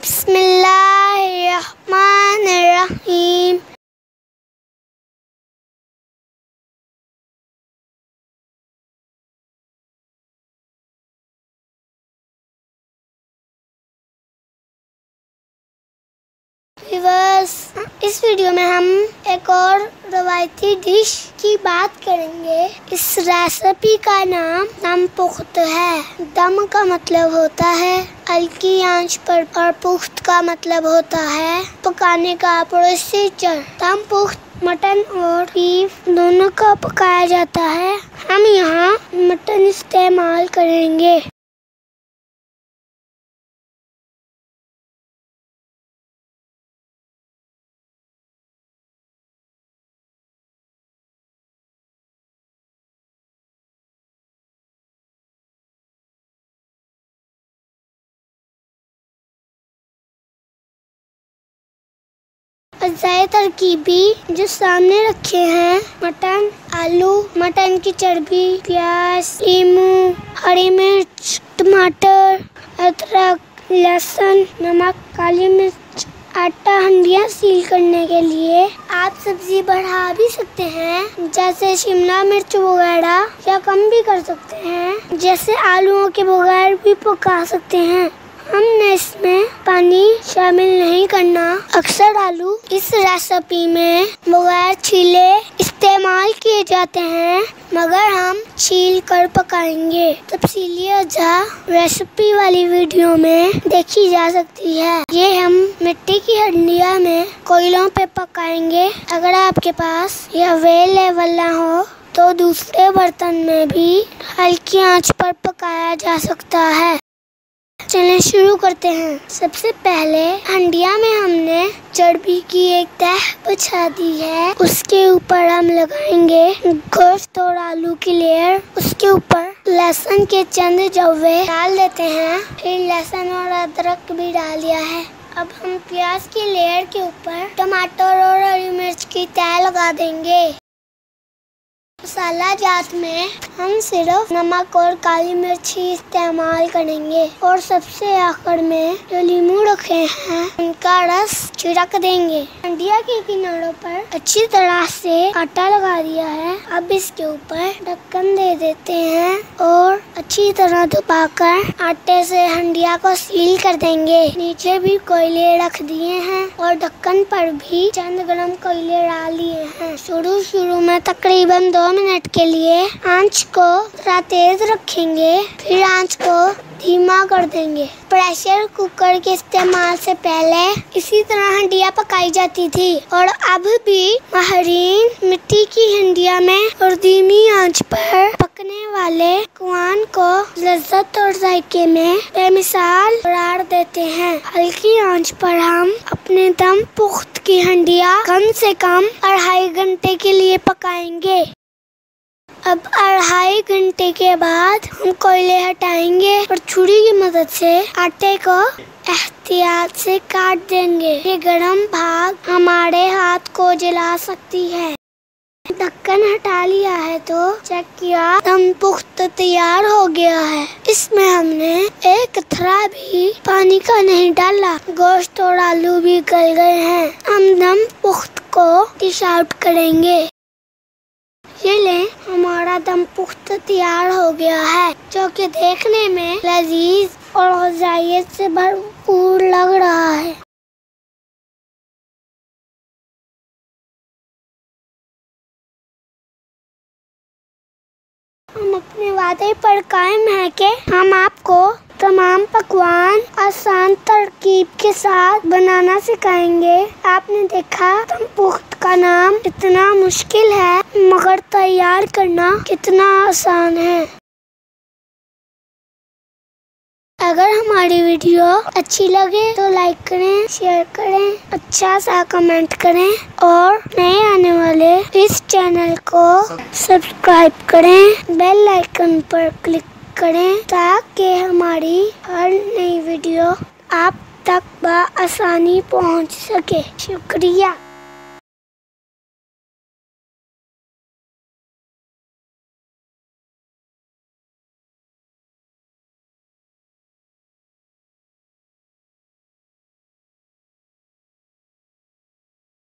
बिस्मिल्लाहिर्रहमानिर्रहीम। इस वीडियो में हम एक और रवायती डिश की बात करेंगे। इस रेसिपी का नाम दम पुख्त है। दम का मतलब होता है हल्की आंच पर और पुख्त का मतलब होता है पकाने का प्रोसीजर। दम पुख्त मटन और बीफ दोनों का पकाया जाता है। हम यहाँ मटन इस्तेमाल करेंगे। अज़ाई तरकीबी जो सामने रखे हैं मटन, आलू, मटन की चर्बी, प्याज, नींबू, हरी मिर्च, टमाटर, अदरक, लहसुन, नमक, काली मिर्च, आटा। हंडियाँ सील करने के लिए आप सब्जी बढ़ा भी सकते हैं जैसे शिमला मिर्च वगैरह, या कम भी कर सकते हैं जैसे आलूओं के बगैर भी पका सकते हैं। हमने इसमें पानी शामिल नहीं करना। अक्सर आलू इस रेसिपी में बगैर छीले इस्तेमाल किए जाते हैं, मगर हम छील कर पकाएंगे। तफसीली वजह रेसिपी वाली वीडियो में देखी जा सकती है। ये हम मिट्टी की हंडिया में कोयलों पे पकाएंगे। अगर आपके पास यह अवेलेबल ना हो तो दूसरे बर्तन में भी हल्की आंच पर पकाया जा सकता है। चलिए शुरू करते हैं। सबसे पहले हंडिया में हमने चर्बी की एक तह बिछा दी है। उसके ऊपर हम लगाएंगे गोश्त और आलू की लेयर। उसके ऊपर लहसुन के चंद जवे डाल देते हैं। फिर लहसुन और अदरक भी डाल दिया है। अब हम प्याज की लेयर के ऊपर टमाटर और हरी मिर्च की तह लगा देंगे। मसाला जात में हम सिर्फ नमक और काली मिर्च ही इस्तेमाल करेंगे और सबसे आखिर में जो लीमू रखे हैं उनका रस छिड़क देंगे। हंडिया के किनारों पर अच्छी तरह से आटा लगा दिया है। अब इसके ऊपर ढक्कन दे देते हैं और अच्छी तरह दबाकर आटे से हंडिया को सील कर देंगे। नीचे भी कोयले रख दिए हैं और ढक्कन पर भी चंद गरम कोयले डाल दिए हैं। शुरू में तकरीबन 2 मिनट के लिए आंच को थोड़ा तेज रखेंगे, फिर आंच को धीमा कर देंगे। प्रेशर कुकर के इस्तेमाल से पहले इसी तरह हंडिया पकाई जाती थी और अब भी माहिरीन मिट्टी की हंडिया में और धीमी आंच पर पकने वाले पकवान को लज्जत और जायके में बेमिसाल करार देते हैं। हल्की आंच पर हम अपने दम पुख्त की हंडिया कम से कम 2.5 घंटे के लिए पकाएंगे। अब 2.5 घंटे के बाद हम कोयले हटाएंगे और छुरी की मदद से आटे को एहतियात से काट देंगे। ये गरम भाग हमारे हाथ को जला सकती है। ढक्कन हटा लिया है तो चेक किया, दम पुख्त तैयार हो गया है। इसमें हमने एक कतरा भी पानी का नहीं डाला। गोश्त और आलू भी गल गए हैं। हम दम पुख्त को डिश आउट करेंगे। ये ले, हमारा दम पुख्त तैयार हो गया है, जो कि देखने में लजीज और ग़िज़ाइयत से भरपूर लग रहा है। हम अपने वादे पर कायम हैं कि हम आपको तमाम पकवान आसान तरकीब के साथ बनाना सिखाएंगे। आपने देखा दम पुख्त का नाम इतना मुश्किल है मगर तैयार करना कितना आसान है। अगर हमारी वीडियो अच्छी लगे तो लाइक करें, शेयर करें, अच्छा सा कमेंट करें और नए आने वाले इस चैनल को सब्सक्राइब करें। बेल आइकन पर क्लिक करें ताकि हमारी हर नई वीडियो आप तक बआसानी पहुंच सके। शुक्रिया।